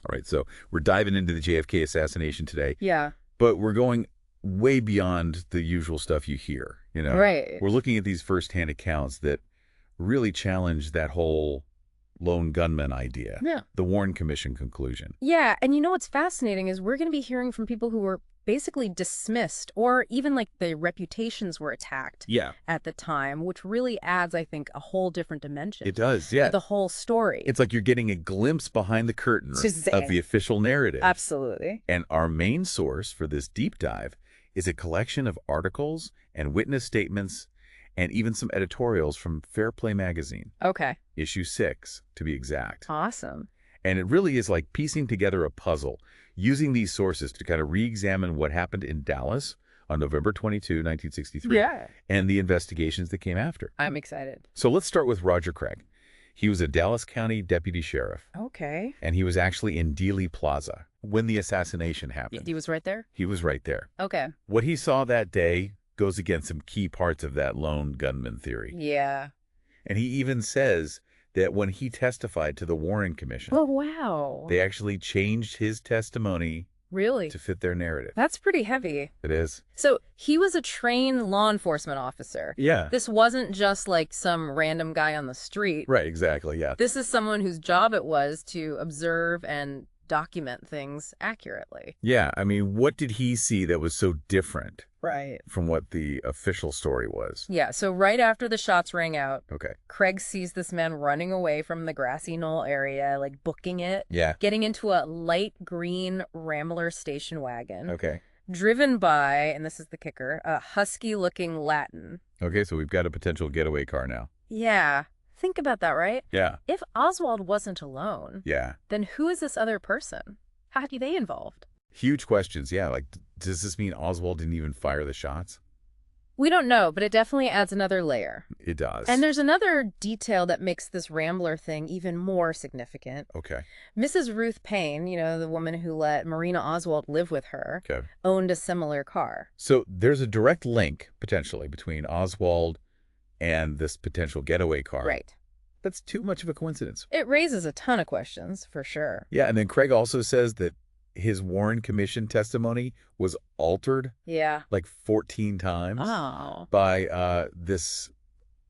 All right, so we're diving into the JFK assassination today, Yeah. but we're going way beyond the usual stuff you hear, you know? Right. We're looking at these firsthand accounts that really challenge that whole lone gunman idea, Yeah. the Warren Commission conclusion. Yeah, and you know what's fascinating is we're going to be hearing from people who were basically dismissed or even like their reputations were attacked Yeah, at the time, which really adds, I think, a whole different dimension it does, to yeah. the whole story. It's like you're getting a glimpse behind the curtain Just of saying. the official narrative. Absolutely. And our main source for this deep dive is a collection of articles and witness statements and even some editorials from Fair Play magazine, Okay. issue 6, to be exact. Awesome. And it really is like piecing together a puzzle, using these sources to kind of re-examine what happened in Dallas on November 22, 1963, Yeah. and the investigations that came after. I'm excited. So let's start with Roger Craig. He was a Dallas County deputy sheriff, Okay. and he was actually in Dealey Plaza when the assassination happened. He was right there? He was right there. Okay. What he saw that day goes against some key parts of that lone gunman theory. Yeah. And he even says that when he testified to the Warren Commission, Oh, wow. they actually changed his testimony Really? to fit their narrative. That's pretty heavy. It is. So he was a trained law enforcement officer. Yeah. This wasn't just like some random guy on the street. Right, exactly, yeah. This is someone whose job it was to observe and document things accurately. Yeah, I mean, what did he see that was so different Right. from what the official story was? Yeah, so right after the shots rang out, Okay. Craig sees this man running away from the grassy knoll area, like booking it, Yeah. getting into a light green Rambler station wagon, Okay. driven by, and this is the kicker, a husky-looking Latin. Okay, so we've got a potential getaway car now. Yeah, think about that, right? Yeah. If Oswald wasn't alone, Yeah. then who is this other person? How are they involved? Huge questions. Yeah, like, does this mean Oswald didn't even fire the shots? We don't know, but it definitely adds another layer. It does. And there's another detail that makes this Rambler thing even more significant. Okay. Mrs. Ruth Payne, you know, the woman who let Marina Oswald live with her, Okay. owned a similar car. So there's a direct link, potentially, between Oswald and this potential getaway car. Right. That's too much of a coincidence. It raises a ton of questions, for sure. Yeah, and then Craig also says that his Warren Commission testimony was altered Yeah. like 14 times Oh. by this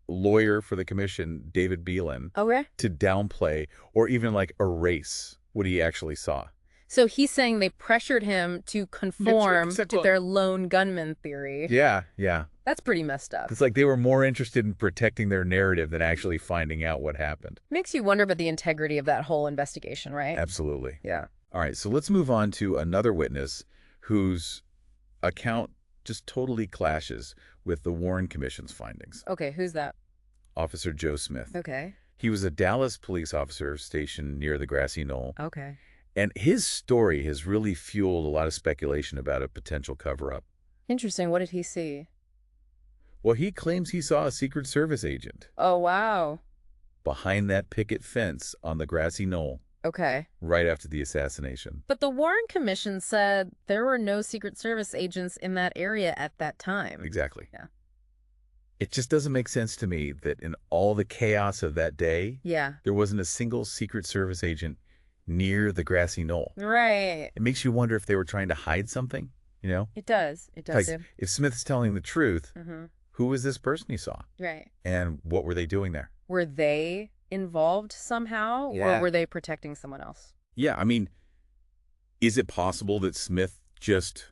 lawyer for the commission, David Beelan, Okay. to downplay or even like erase what he actually saw. So he's saying they pressured him to conform Except- to their lone gunman theory. Yeah, yeah. That's pretty messed up. It's like they were more interested in protecting their narrative than actually finding out what happened. Makes you wonder about the integrity of that whole investigation, right? Absolutely. Yeah. All right, so let's move on to another witness whose account just totally clashes with the Warren Commission's findings. Okay, who's that? Officer Joe Smith. Okay. He was a Dallas police officer stationed near the grassy knoll, Okay. and his story has really fueled a lot of speculation about a potential cover-up. Interesting. What did he see? Well, he claims he saw a Secret Service agent Oh, wow. behind that picket fence on the grassy knoll Okay. right after the assassination. But the Warren Commission said there were no Secret Service agents in that area at that time. Exactly. Yeah. It just doesn't make sense to me that in all the chaos of that day, Yeah. there wasn't a single Secret Service agent near the grassy knoll. Right. It makes you wonder if they were trying to hide something, you know? It does. It does. Like, if Smith's telling the truth, Mm-hmm. who was this person he saw? Right. And what were they doing there? Were they involved somehow, Yeah. or were they protecting someone else? Yeah, I mean, is it possible that Smith just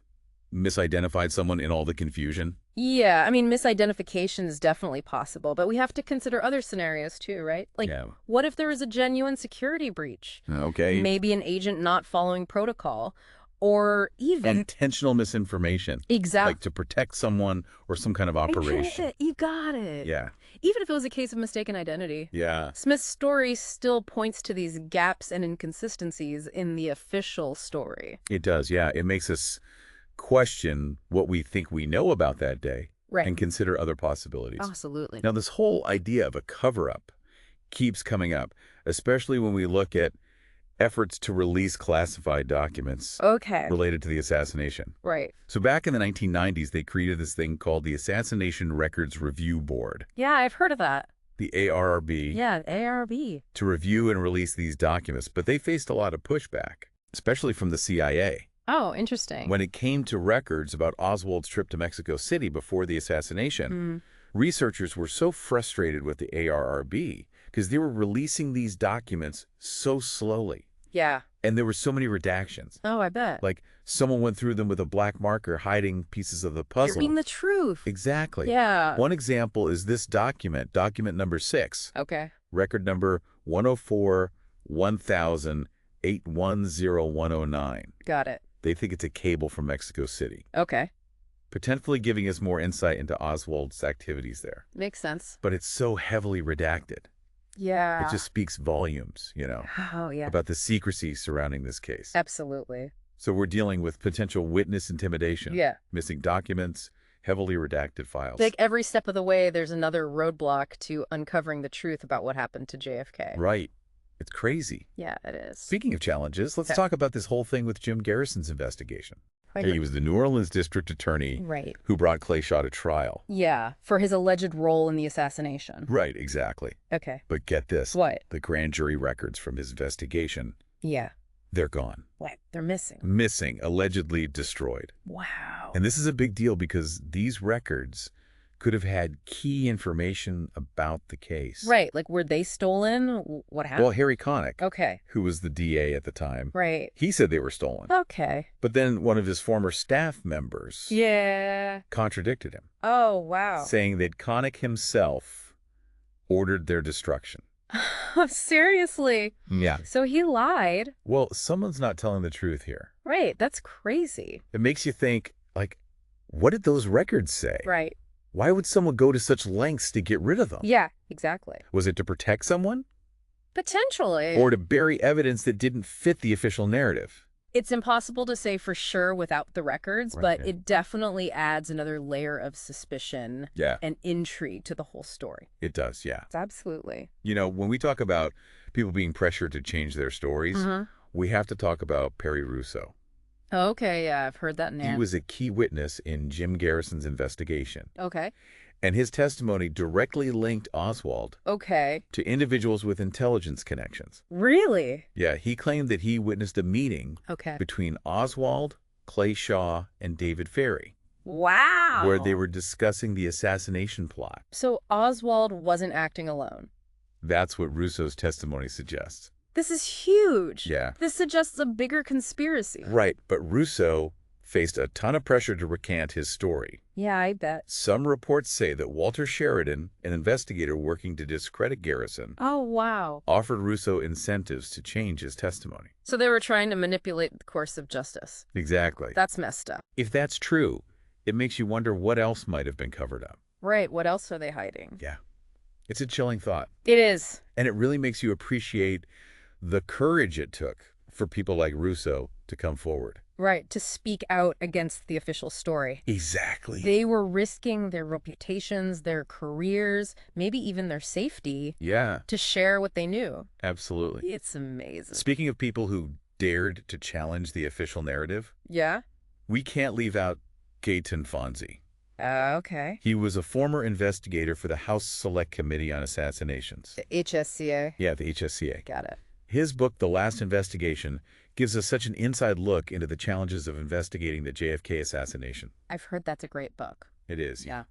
misidentified someone in all the confusion? Yeah, I mean, misidentification is definitely possible, but we have to consider other scenarios too, right? Like, Yeah. what if there was a genuine security breach? Okay. Maybe an agent not following protocol, or even... Intentional misinformation. Exactly. Like to protect someone or some kind of operation. You got it. Yeah. Even if it was a case of mistaken identity. Yeah. Smith's story still points to these gaps and inconsistencies in the official story. It does, yeah. It makes us question what we think we know about that day Right. and consider other possibilities. Absolutely. Now, this whole idea of a cover-up keeps coming up, especially when we look at efforts to release classified documents Okay. related to the assassination. Right. So back in the 1990s, they created this thing called the Assassination Records Review Board, Yeah, I've heard of that. the ARRB, Yeah, ARB. to review and release these documents, but they faced a lot of pushback. especially from the CIA. Oh, interesting. When it came to records about Oswald's trip to Mexico City before the assassination, researchers were so frustrated with the ARRB because they were releasing these documents so slowly. Yeah. And there were so many redactions. Oh, I bet. Like someone went through them with a black marker hiding pieces of the You're puzzle. being the truth. Exactly. Yeah. One example is this document number 6. Okay. Record number 104-1000-810109. Got it. They think it's a cable from Mexico City, Okay. potentially giving us more insight into Oswald's activities there. Makes sense. But it's so heavily redacted. Yeah. It just speaks volumes, Oh, yeah. about the secrecy surrounding this case. Absolutely. So we're dealing with potential witness intimidation, Yeah. missing documents, heavily redacted files. Like every step of the way, there's another roadblock to uncovering the truth about what happened to JFK. Right. It's crazy. Yeah, it is. Speaking of challenges, let's Yeah. talk about this whole thing with Jim Garrison's investigation. He was the New Orleans district attorney Right. who brought Clay Shaw to trial. Yeah, for his alleged role in the assassination. Right, exactly. Okay. But get this. What? The grand jury records from his investigation, Yeah. they're gone. What? They're missing. Missing, allegedly destroyed. Wow. And this is a big deal because these records could have had key information about the case. Right. Like, were they stolen? What happened? Well, Harry Connick, Okay. who was the DA at the time, Right. he said they were stolen. Okay. But then one of his former staff members Yeah. contradicted him, Oh, wow. saying that Connick himself ordered their destruction. Seriously. Yeah. So he lied. Well, someone's not telling the truth here. Right. That's crazy. It makes you think, like, what did those records say? Right. Why would someone go to such lengths to get rid of them? Yeah, exactly. Was it to protect someone? Potentially. Or to bury evidence that didn't fit the official narrative? It's impossible to say for sure without the records, but Right. it definitely adds another layer of suspicion Yeah, and intrigue to the whole story. it does, yeah. Absolutely. When we talk about people being pressured to change their stories, we have to talk about Perry Russo. Okay, yeah, I've heard that name. He was a key witness in Jim Garrison's investigation, Okay. and his testimony directly linked Oswald Okay. to individuals with intelligence connections. Really? Yeah, he claimed that he witnessed a meeting Okay. between Oswald, Clay Shaw, and David Ferry, Wow. where they were discussing the assassination plot. So Oswald wasn't acting alone. That's what Russo's testimony suggests. This is huge. Yeah. This suggests a bigger conspiracy. Right, but Russo faced a ton of pressure to recant his story. Yeah, I bet. Some reports say that Walter Sheridan, an investigator working to discredit Garrison, Oh, wow. offered Russo incentives to change his testimony. So they were trying to manipulate the course of justice. Exactly. That's messed up. If that's true, it makes you wonder what else might have been covered up. Right. What else are they hiding? Yeah. It's a chilling thought. It is. And it really makes you appreciate the courage it took for people like Russo to come forward. Right. To speak out against the official story. Exactly. They were risking their reputations, their careers, maybe even their safety Yeah, to share what they knew. absolutely. It's amazing. Speaking of people who dared to challenge the official narrative, Yeah? we can't leave out Gaetan Fonzi. Okay. He was a former investigator for the House Select Committee on Assassinations. HSCA. Yeah, the HSCA. Got it. His book, The Last Investigation, gives us such an inside look into the challenges of investigating the JFK assassination. I've heard that's a great book. It is. Yeah.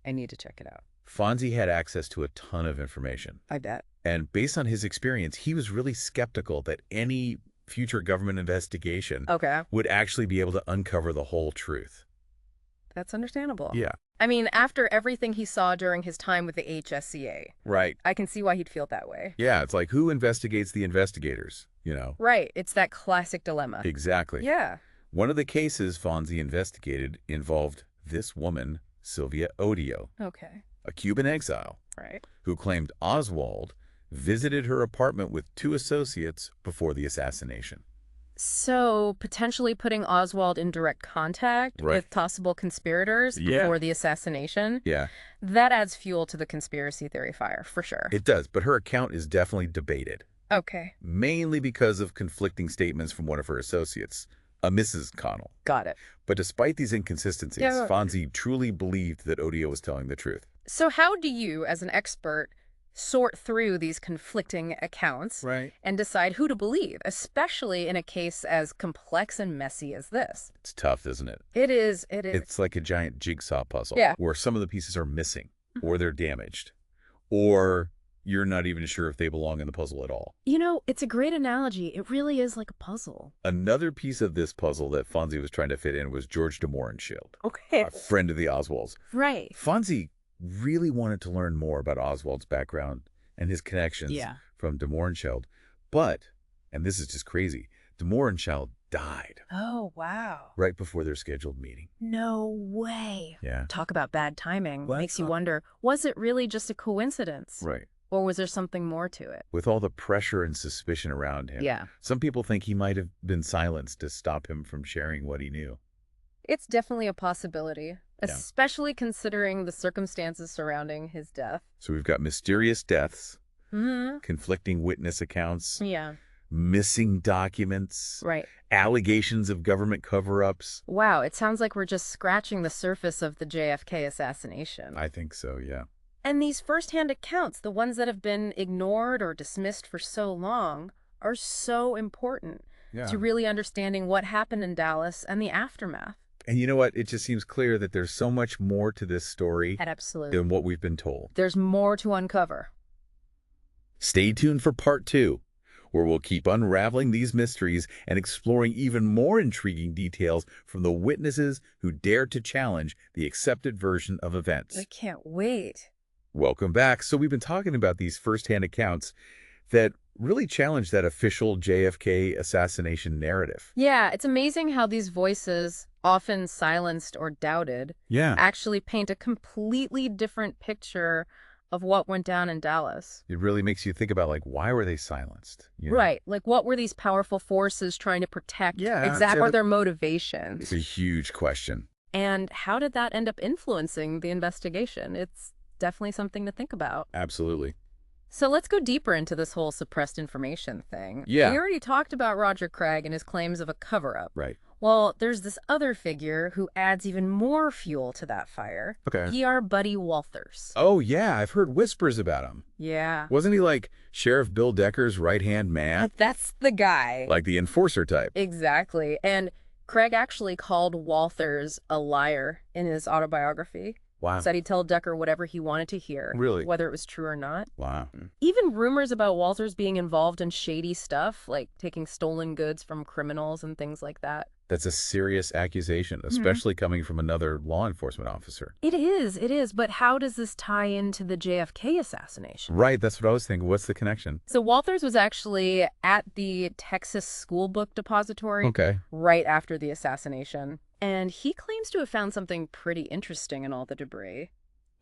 I need to check it out. Fonzie had access to a ton of information. I bet. And based on his experience, he was really skeptical that any future government investigation Okay. would actually be able to uncover the whole truth. That's understandable. Yeah. I mean, after everything he saw during his time with the HSCA, Right. I can see why he'd feel that way. Yeah, it's like, who investigates the investigators, Right. It's that classic dilemma. Exactly. Yeah. One of the cases Fonzie investigated involved this woman, Sylvia Odio, Okay. a Cuban exile, Right. who claimed Oswald visited her apartment with 2 associates before the assassination. So, potentially putting Oswald in direct contact Right. with possible conspirators Yeah. before the assassination, Yeah, that adds fuel to the conspiracy theory fire, for sure. it does, but her account is definitely debated, Okay. mainly because of conflicting statements from one of her associates, a Mrs. Connell. Got it. But despite these inconsistencies, Yeah. Fonzie truly believed that Odio was telling the truth. So how do you, as an expert, sort through these conflicting accounts Right. and decide who to believe, especially in a case as complex and messy as this. It's tough, isn't it? It is. It is. It's like a giant jigsaw puzzle Yeah. where some of the pieces are missing or they're damaged or you're not even sure if they belong in the puzzle at all. You know, it's a great analogy. It really is like a puzzle. Another piece of this puzzle that Fonzie was trying to fit in was George de Mohrenschildt, Okay. a friend of the Oswalds. Right. Fonzie really wanted to learn more about Oswald's background and his connections from de Mohrenschildt. But, and this is just crazy, de Mohrenschildt died Oh, wow. right before their scheduled meeting. No way. Yeah. Talk about bad timing. Well, Makes you wonder, was it really just a coincidence? Right. Or was there something more to it? With all the pressure and suspicion around him, Yeah. some people think he might have been silenced to stop him from sharing what he knew. It's definitely a possibility, especially considering the circumstances surrounding his death. So we've got mysterious deaths, Mm-hmm. conflicting witness accounts, Yeah. missing documents, Right. allegations of government cover-ups. Wow, it sounds like we're just scratching the surface of the JFK assassination. I think so, yeah. And these firsthand accounts, the ones that have been ignored or dismissed for so long, are so important to really understanding what happened in Dallas and the aftermath. And you know what? It just seems clear that there's so much more to this story Absolutely. than what we've been told. There's more to uncover. Stay tuned for part 2, where we'll keep unraveling these mysteries and exploring even more intriguing details from the witnesses who dared to challenge the accepted version of events. I can't wait. Welcome back. So we've been talking about these firsthand accounts that really challenge that official JFK assassination narrative. Yeah, it's amazing how these voices, often silenced or doubted, actually paint a completely different picture of what went down in Dallas. It really makes you think about, like, why were they silenced? You know? Right. Like, what were these powerful forces trying to protect? Yeah. What their motivations? It's a huge question. And how did that end up influencing the investigation? It's definitely something to think about. Absolutely. So let's go deeper into this whole suppressed information thing. Yeah. We already talked about Roger Craig and his claims of a cover-up. Right. Well, there's this other figure who adds even more fuel to that fire. Okay. PR Buddy Walters. Oh, yeah. I've heard whispers about him. Yeah. Wasn't he like Sheriff Bill Decker's right-hand man? That's the guy. Like the enforcer type. Exactly. And Craig actually called Walters a liar in his autobiography. Wow. Said he'd tell Decker whatever he wanted to hear. Really? Whether it was true or not. Wow. Even rumors about Walters being involved in shady stuff, like taking stolen goods from criminals and things like that. That's a serious accusation, especially coming from another law enforcement officer. It is. But how does this tie into the JFK assassination? Right, that's what I was thinking. What's the connection? So Walters was actually at the Texas School Book Depository right after the assassination. And he claims to have found something pretty interesting in all the debris.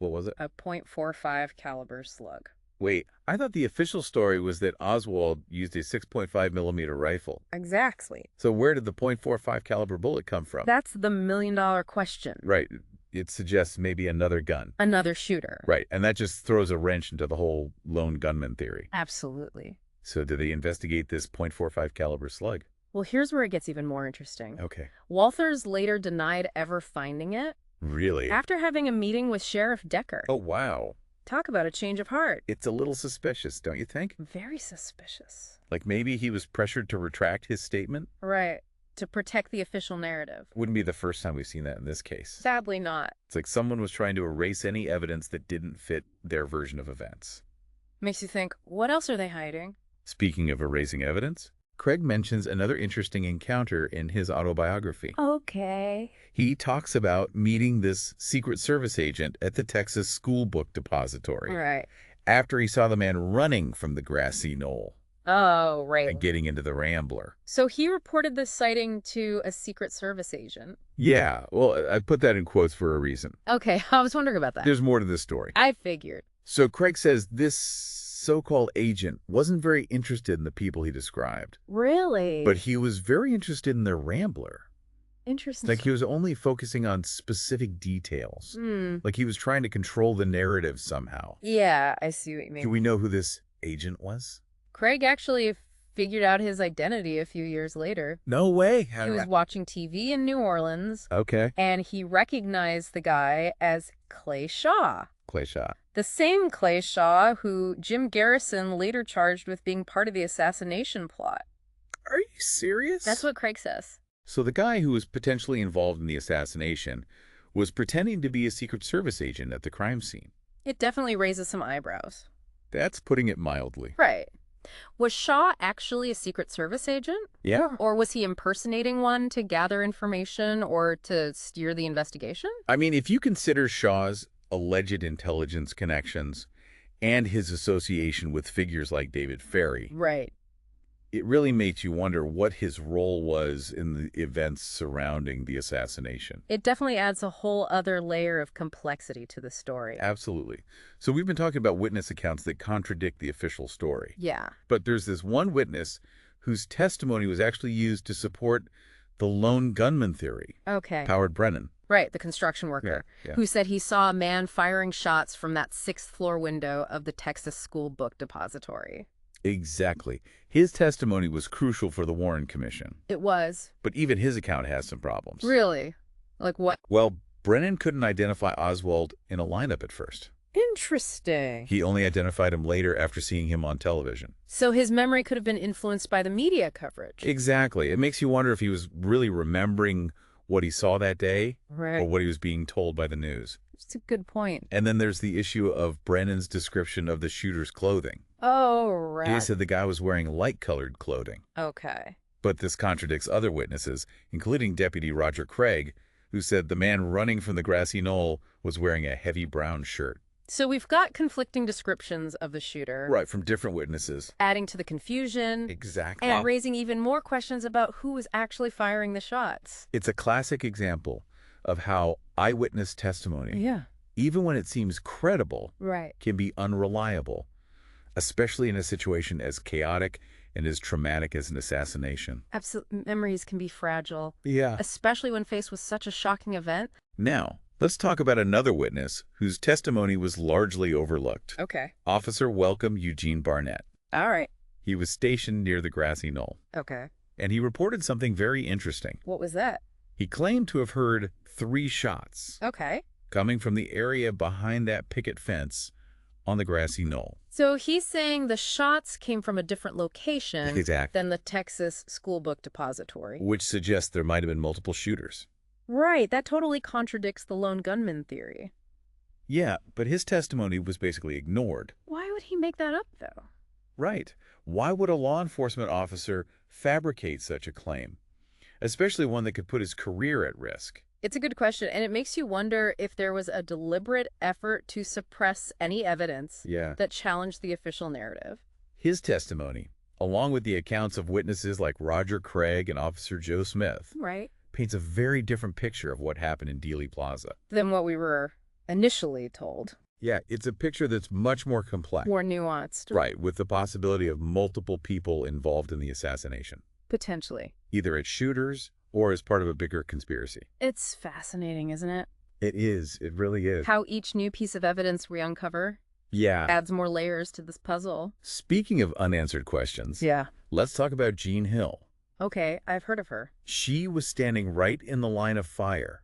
What was it? A .45 caliber slug. Wait, I thought the official story was that Oswald used a 6.5 millimeter rifle. Exactly. So where did the .45 caliber bullet come from? That's the million-dollar question. Right. It suggests maybe another gun. Another shooter. Right. And that just throws a wrench into the whole lone gunman theory. Absolutely. So did they investigate this .45 caliber slug? Well, here's where it gets even more interesting. Okay. Walters later denied ever finding it. Really? After having a meeting with Sheriff Decker. Oh, wow. Talk about a change of heart. It's a little suspicious, don't you think? Very suspicious. Like maybe he was pressured to retract his statement? Right. To protect the official narrative. Wouldn't be the first time we've seen that in this case. Sadly not. It's like someone was trying to erase any evidence that didn't fit their version of events. Makes you think, what else are they hiding? Speaking of erasing evidence, Craig mentions another interesting encounter in his autobiography. Okay. He talks about meeting this Secret Service agent at the Texas School Book Depository. Right. After he saw the man running from the grassy knoll. Oh, right. And getting into the Rambler. So he reported this sighting to a Secret Service agent. Yeah, well, I put that in quotes for a reason. Okay, I was wondering about that. There's more to this story. I figured. So Craig says this so-called agent wasn't very interested in the people he described. Really? But he was very interested in their Rambler. Interesting. Like he was only focusing on specific details. Like he was trying to control the narrative somehow. Yeah, I see what you mean. Do we know who this agent was? Craig actually figured out his identity a few years later. No way. He was watching TV in New Orleans. Okay. And he recognized the guy as Clay Shaw. Clay Shaw. The same Clay Shaw who Jim Garrison later charged with being part of the assassination plot. Are you serious? That's what Craig says. So the guy who was potentially involved in the assassination was pretending to be a Secret Service agent at the crime scene. It definitely raises some eyebrows. That's putting it mildly. Right. Was Shaw actually a Secret Service agent? Yeah. Or was he impersonating one to gather information or to steer the investigation? I mean, if you consider Shaw's alleged intelligence connections and his association with figures like David Ferrie, Right. it really makes you wonder what his role was in the events surrounding the assassination. It definitely adds a whole other layer of complexity to the story. Absolutely. So we've been talking about witness accounts that contradict the official story. Yeah. But there's this one witness whose testimony was actually used to support the lone gunman theory. Okay. Howard Brennan. Right, the construction worker, Yeah. who said he saw a man firing shots from that 6th-floor window of the Texas School Book Depository. Exactly. His testimony was crucial for the Warren Commission. It was. But even his account has some problems. Really? Like what? Well, Brennan couldn't identify Oswald in a lineup at first. Interesting. He only identified him later after seeing him on television. So his memory could have been influenced by the media coverage. Exactly. It makes you wonder if he was really remembering what he saw that day Right. or what he was being told by the news. That's a good point. And then there's the issue of Brennan's description of the shooter's clothing. Oh, He right. said the guy was wearing light-colored clothing. Okay. But this contradicts other witnesses, including Deputy Roger Craig, who said the man running from the grassy knoll was wearing a heavy brown shirt. So we've got conflicting descriptions of the shooter. Right, from different witnesses. Adding to the confusion. Exactly. And raising even more questions about who was actually firing the shots. It's a classic example of how eyewitness testimony, Yeah. even when it seems credible, Right. can be unreliable, especially in a situation as chaotic and as traumatic as an assassination. Absolute memories can be fragile, Yeah. especially when faced with such a shocking event. Now, let's talk about another witness whose testimony was largely overlooked. Okay. Officer Welcome Eugene Barnett. All right. He was stationed near the grassy knoll, Okay. and he reported something very interesting. What was that? He claimed to have heard 3 shots Okay. coming from the area behind that picket fence on the grassy knoll. So he's saying the shots came from a different location Exactly. than the Texas School Book Depository. Which suggests there might have been multiple shooters. Right. That totally contradicts the lone gunman theory. Yeah, but his testimony was basically ignored. Why would he make that up, though? Right. Why would a law enforcement officer fabricate such a claim? Especially one that could put his career at risk. It's a good question, and it makes you wonder if there was a deliberate effort to suppress any evidence Yeah. that challenged the official narrative. His testimony, along with the accounts of witnesses like Roger Craig and Officer Joe Smith, Right. paints a very different picture of what happened in Dealey Plaza. Than what we were initially told. Yeah, it's a picture that's much more complex. More nuanced. Right, with the possibility of multiple people involved in the assassination, Potentially. either as shooters or as part of a bigger conspiracy. It's fascinating, isn't it? It is. It really is. How each new piece of evidence we uncover Yeah. adds more layers to this puzzle. Speaking of unanswered questions, Yeah. let's talk about Jean Hill. Okay, I've heard of her. She was standing right in the line of fire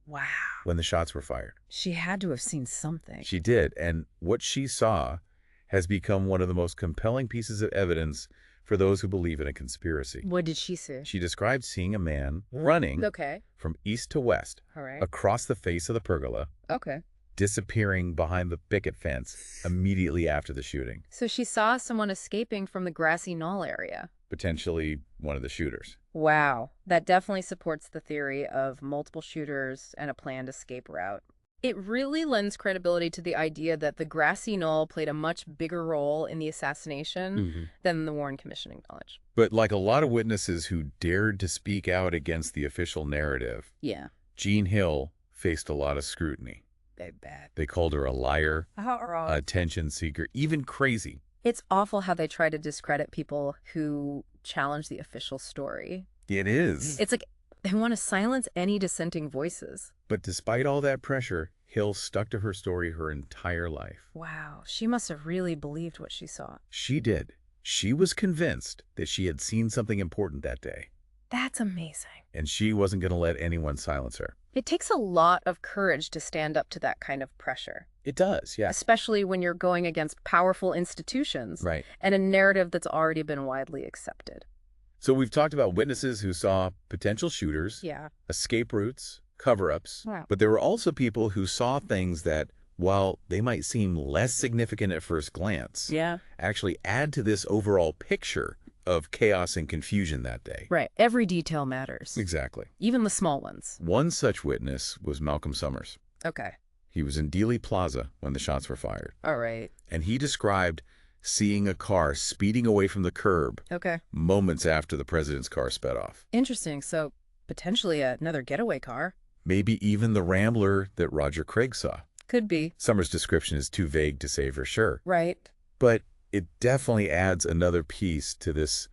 Wow. when the shots were fired. She had to have seen something. She did, and what she saw has become one of the most compelling pieces of evidence for those who believe in a conspiracy. What did she see? She described seeing a man running Okay. from east to west All right. across the face of the pergola, Okay. disappearing behind the picket fence immediately after the shooting, So she saw someone escaping from the grassy knoll area. potentially one of the shooters. Wow. That definitely supports the theory of multiple shooters and a planned escape route. It really lends credibility to the idea that the grassy knoll played a much bigger role in the assassination than the Warren Commission acknowledged. But like a lot of witnesses who dared to speak out against the official narrative, Yeah. Jean Hill faced a lot of scrutiny. Very bad. They called her a liar, How attention seeker, even crazy. It's awful how they try to discredit people who challenge the official story. It is. It's like they want to silence any dissenting voices. But despite all that pressure, Hill stuck to her story her entire life. Wow, she must have really believed what she saw. She did. She was convinced that she had seen something important that day, That's amazing. and she wasn't going to let anyone silence her. It takes a lot of courage to stand up to that kind of pressure. It does, yeah. especially when you're going against powerful institutions Right. and a narrative that's already been widely accepted. So we've talked about witnesses who saw potential shooters, Yeah. escape routes, cover-ups, Wow. but there were also people who saw things that, while they might seem less significant at first glance, Yeah. actually add to this overall picture of chaos and confusion that day. Right. Every detail matters. Exactly. Even the small ones. One such witness was Malcolm Summers. Okay. He was in Dealey Plaza when the shots were fired, All right. and he described seeing a car speeding away from the curb Okay. moments after the president's car sped off. Interesting. So potentially another getaway car. Maybe even the Rambler that Roger Craig saw. Could be. Summers' description is too vague to say for sure, Right. but it definitely adds another piece to this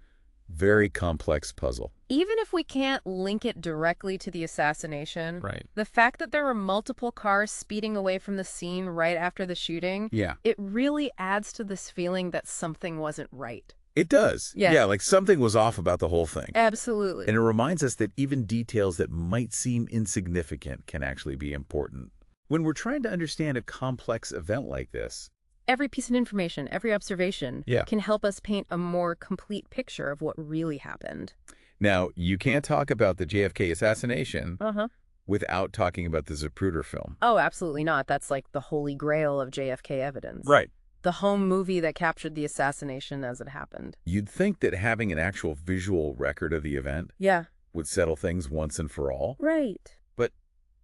very complex puzzle. Even if we can't link it directly to the assassination, Right. the fact that there were multiple cars speeding away from the scene right after the shooting, Yeah. it really adds to this feeling that something wasn't right. It does. Yeah. Yeah, like something was off about the whole thing. Absolutely. And it reminds us that even details that might seem insignificant can actually be important. When we're trying to understand a complex event like this, Every piece of information, every observation Yeah. can help us paint a more complete picture of what really happened. now, you can't talk about the JFK assassination Uh-huh. without talking about the Zapruder film. Oh, absolutely not. That's like the holy grail of JFK evidence. Right. The home movie that captured the assassination as it happened. You'd think that having an actual visual record of the event Yeah. would settle things once and for all. Right. But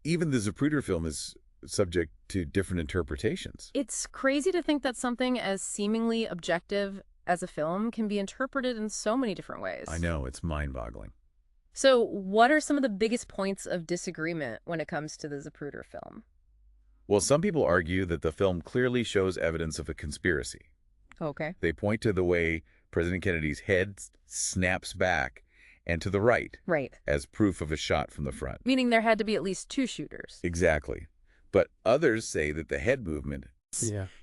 even the Zapruder film is subject to different interpretations. It's crazy to think that something as seemingly objective as a film can be interpreted in so many different ways. I know, it's mind-boggling. So what are some of the biggest points of disagreement when it comes to the Zapruder film? Well, some people argue that the film clearly shows evidence of a conspiracy. Okay. They point to the way President Kennedy's head snaps back and to the right Right. as proof of a shot from the front. Meaning there had to be at least two shooters. Exactly. But others say that the head movement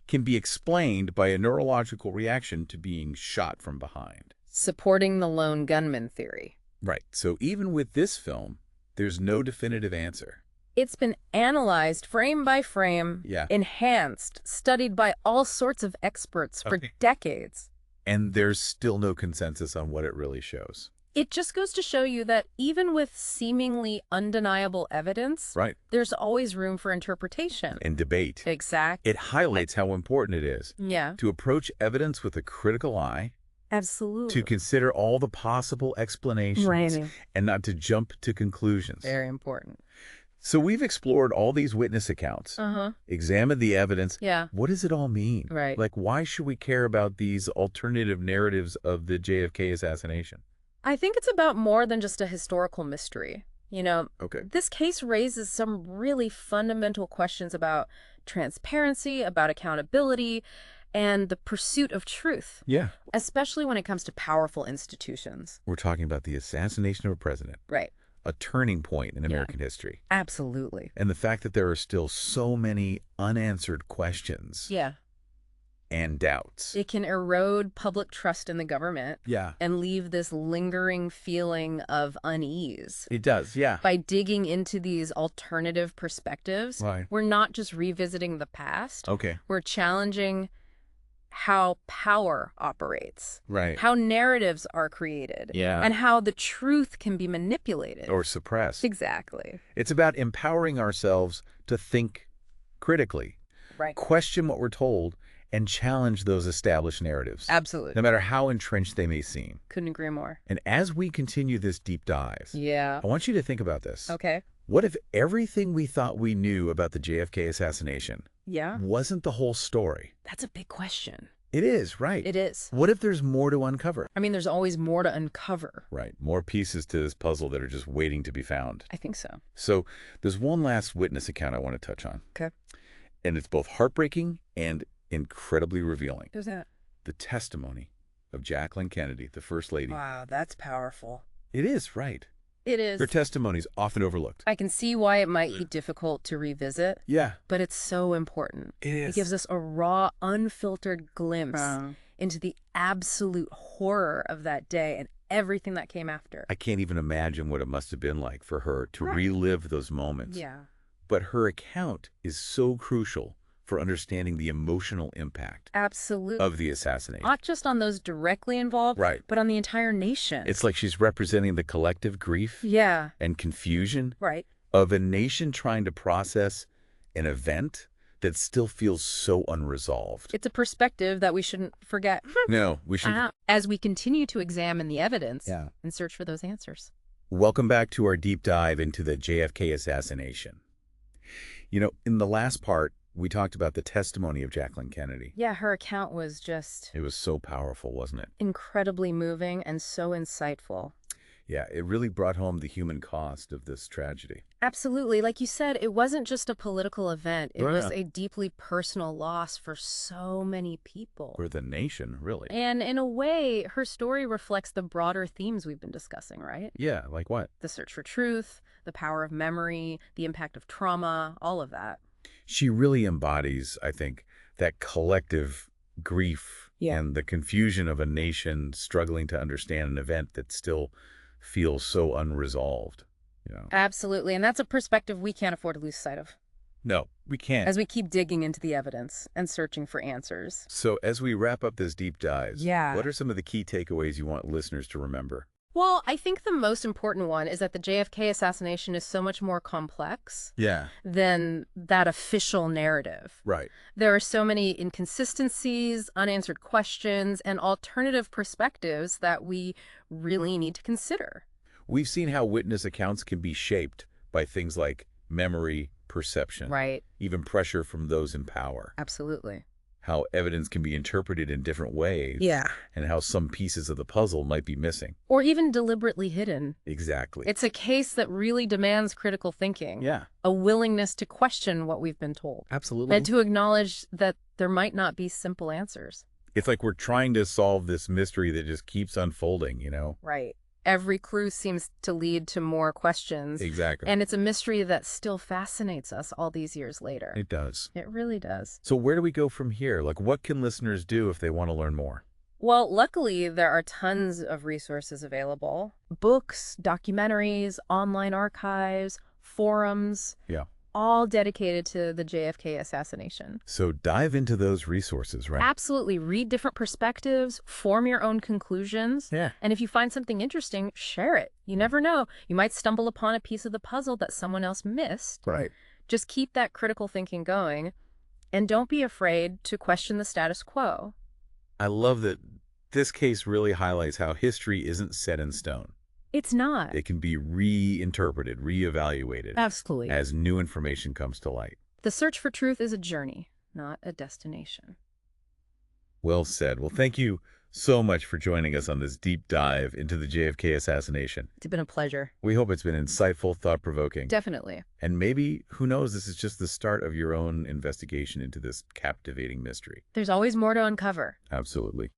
can be explained by a neurological reaction to being shot from behind. Supporting the lone gunman theory. Right. So even with this film, there's no definitive answer. It's been analyzed frame by frame, Yeah. enhanced, studied by all sorts of experts for Okay. decades. And there's still no consensus on what it really shows. It just goes to show you that even with seemingly undeniable evidence, Right. there's always room for interpretation. And debate. Exactly. It highlights how important it is Yeah, to approach evidence with a critical eye, absolutely. to consider all the possible explanations, Right. and not to jump to conclusions. Very important. So we've explored all these witness accounts, Uh-huh. examined the evidence. Yeah. What does it all mean? Right. Like, why should we care about these alternative narratives of the JFK assassination? I think it's about more than just a historical mystery. You know, Okay. this case raises some really fundamental questions about transparency, about accountability, and the pursuit of truth, Yeah. especially when it comes to powerful institutions. We're talking about the assassination of a president, Right. a turning point in American history. Absolutely. And the fact that there are still so many unanswered questions Yeah. and doubts. It can erode public trust in the government Yeah. and leave this lingering feeling of unease. It does, yeah. By digging into these alternative perspectives, Right. we're not just revisiting the past, Okay. we're challenging how power operates, Right. how narratives are created, Yeah. and how the truth can be manipulated. Or suppressed. Exactly. It's about empowering ourselves to think critically, Right. question what we're told, and challenge those established narratives, Absolutely. no matter how entrenched they may seem. Couldn't agree more. And as we continue this deep dive, Yeah. I want you to think about this. Okay. What if everything we thought we knew about the JFK assassination Yeah. wasn't the whole story? That's a big question. It is, right? It is. What if there's more to uncover? I mean, there's always more to uncover. Right. More pieces to this puzzle that are just waiting to be found. I think so. So there's one last witness account I want to touch on. Okay. And it's both heartbreaking and incredibly revealing. Who's that? The testimony of Jacqueline Kennedy, the First Lady. Wow, that's powerful. It is, right. It is. Her testimony is often overlooked. I can see why it might be difficult to revisit, Yeah, but it's so important. it is. It gives us a raw, unfiltered glimpse into the absolute horror of that day and everything that came after. I can't even imagine what it must have been like for her to Right. relive those moments. Yeah. But her account is so crucial for understanding the emotional impact Absolutely. of the assassination. Not just on those directly involved, Right. but on the entire nation. It's like she's representing the collective grief Yeah, and confusion right. of a nation trying to process an event that still feels so unresolved. It's a perspective that we shouldn't forget. No, we should. As we continue to examine the evidence Yeah. and search for those answers. Welcome back to our deep dive into the JFK assassination. You know, in the last part, we talked about the testimony of Jacqueline Kennedy. Yeah, her account was just It was so powerful, wasn't it? incredibly moving and so insightful. Yeah, it really brought home the human cost of this tragedy. Absolutely. Like you said, it wasn't just a political event. It Oh, was yeah. a deeply personal loss for so many people. For the nation, really. And in a way, her story reflects the broader themes we've been discussing, right? Yeah, like what? The search for truth, the power of memory, the impact of trauma, all of that. She really embodies, I think, that collective grief Yeah. and the confusion of a nation struggling to understand an event that still feels so unresolved. You know? Absolutely. And that's a perspective we can't afford to lose sight of No, we can't. as we keep digging into the evidence and searching for answers. So as we wrap up this deep dive, Yeah. what are some of the key takeaways you want listeners to remember? Well, I think the most important one is that the JFK assassination is so much more complex Yeah. than that official narrative. Right. There are so many inconsistencies, unanswered questions, and alternative perspectives that we really need to consider. We've seen how witness accounts can be shaped by things like memory, perception, Right. even pressure from those in power, Absolutely. how evidence can be interpreted in different ways, Yeah. and how some pieces of the puzzle might be missing. Or even deliberately hidden. Exactly. It's a case that really demands critical thinking, Yeah, a willingness to question what we've been told, absolutely. and to acknowledge that there might not be simple answers. It's like we're trying to solve this mystery that just keeps unfolding, you know? Right. Every clue seems to lead to more questions. Exactly. And it's a mystery that still fascinates us all these years later. It does. It really does. So where do we go from here? Like, what can listeners do if they want to learn more? Well, luckily, there are tons of resources available. Books, documentaries, online archives, forums, Yeah. all dedicated to the JFK assassination. So dive into those resources, right? Absolutely. Read different perspectives, form your own conclusions. Yeah. And if you find something interesting, share it. You never know. You might stumble upon a piece of the puzzle that someone else missed. Right. Just keep that critical thinking going, and don't be afraid to question the status quo. I love that this case really highlights how history isn't set in stone. It's not. It can be reinterpreted, reevaluated Absolutely. as new information comes to light. The search for truth is a journey, not a destination. Well said. Well, thank you so much for joining us on this deep dive into the JFK assassination. It's been a pleasure. We hope it's been insightful, thought-provoking. Definitely. And maybe, who knows, this is just the start of your own investigation into this captivating mystery. There's always more to uncover. Absolutely.